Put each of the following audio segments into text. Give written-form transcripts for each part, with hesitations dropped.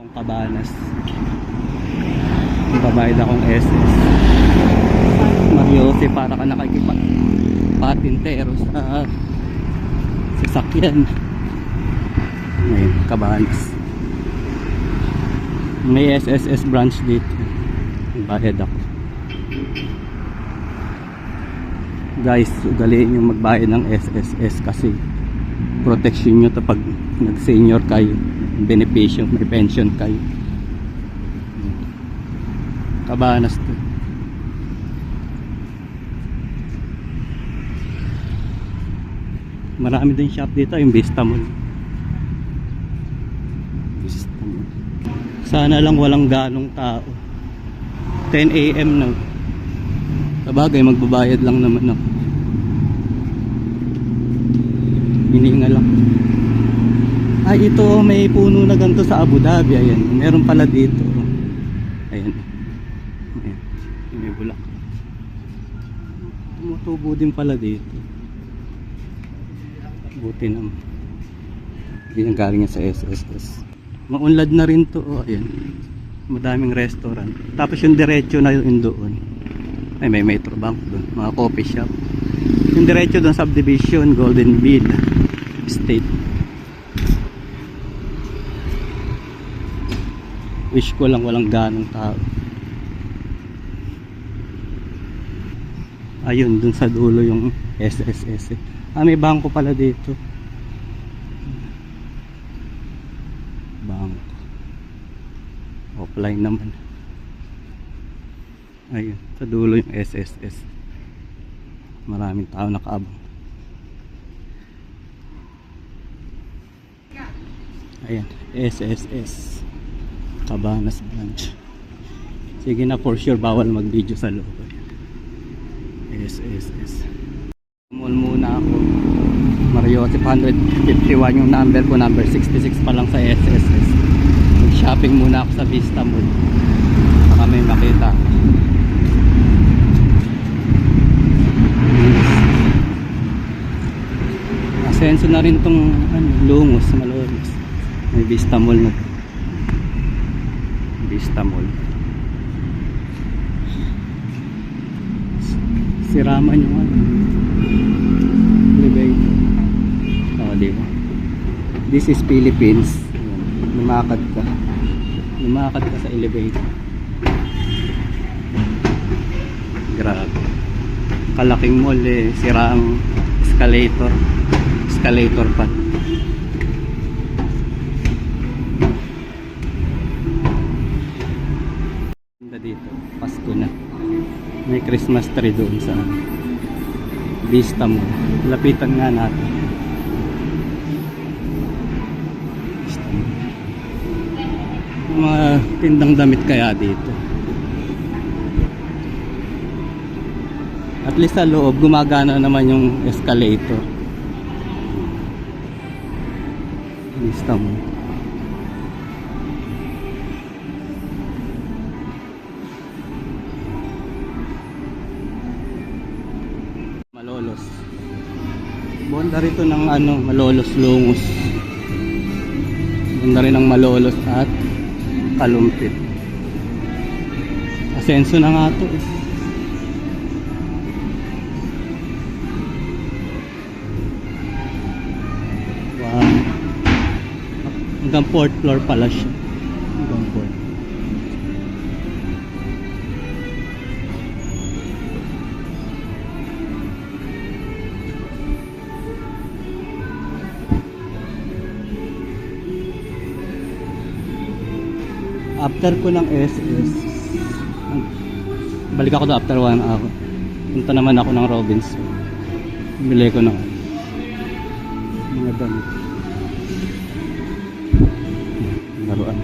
Itong Cabanas. Babayad akong SS. Mariose para ka nakikipatintero sa sasakyan. Ngayon, Cabanas. May SSS branch dito. Bayad ako. Guys, ugaliin yung magbayad ng SSS kasi protection nyo to pag nag-senior kayo, benepisyo, may pension kayo. Cabanas to. Marami din shop dito, yung Vista Mall. Vista Mall. Sana lang walang ganong tao. 10 AM na. Sabagay, magbabayad lang naman ako. Hininga lang. Ay, ito may puno na ganito sa Abu Dhabi. Ayan, meron pala dito. Ayan. Ayan. May bulak. Tumutubo din pala dito. Buti naman. Hindi nang galing sa SSS. Maunlad na rin to. Ayan. Madaming restaurant. Tapos yung diretso na yun doon. Ay, may Metro Bank doon. Mga coffee shop. Yung diretso doon subdivision, Golden Bean State. Wish ko lang walang ganong tao. Ayun, dun sa dulo yung SSS. May bangko pala dito. Bangko. Offline naman. Ayun, sa dulo yung SSS. Maraming tao nakaabang. Ayan, SSS Cabanas branch. Sige na, for sure bawal mag video sa loob. SSS mall muna ako. Mariose 151 yung number ko, number 66 pa lang sa SSS. Mag shopping muna ako sa Vista Mall. Baka may makita. Asenso na rin tong Lungos, Malolos. May Vista Mall na to. Vista Mall. Siraman yung elevator. Diba? This is Philippines. Lumakad ka. Lumakad ka sa elevator. Grabe. Kalaking mall sira ang escalator. Escalator pa. Dito, Pasko na. May Christmas tree doon sa Vista Mall. Lapitan nga natin. Vista Mall. Mga tindang damit kaya dito. At least sa loob gumagana naman yung escalator. Vista Mall. Malolos. Bunda rito ng Malolos Lungos. Bunda rin ng Malolos at Kalumpit. Asenso na nga to. Wow. Hanggang 4th floor pala siya. Hanggang 4th. After ko ng SS, balik ako doon after 1 hour. Punta naman ako ng Robinson. Bili ko ng mga damit. Laruan.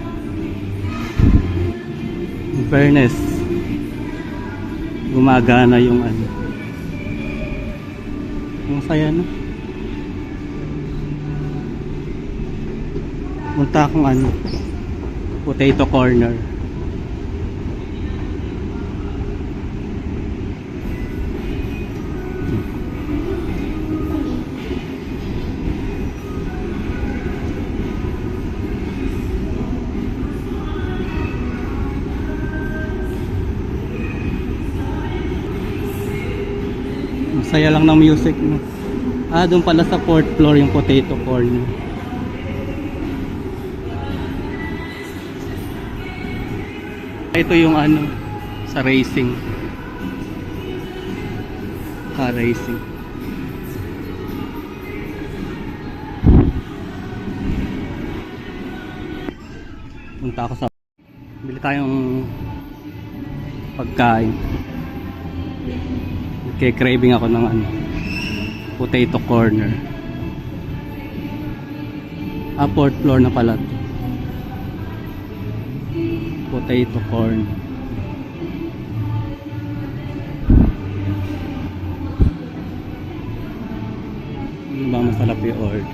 In fairness, gumagana yung yung saya na. Punta akong Potato Corner. Saya lang ng music, no? Ah, doon pala sa fourth floor yung potato corner. Ito yung ano, sa racing. Car racing. Punta ako sa... Bili tayong pagkain. Nagke-craving ako ng ano, potato corner. Ah, fourth floor na pala to. Potato corner. Ano ba masarap yung order?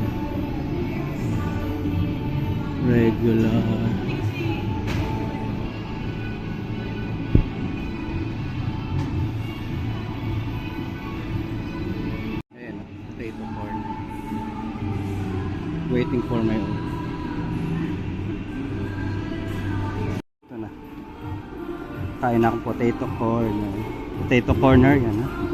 Regular. Ayan, potato corner. Waiting for my order. Ito na. Kain na akong potato corner. Potato corner, yan ha.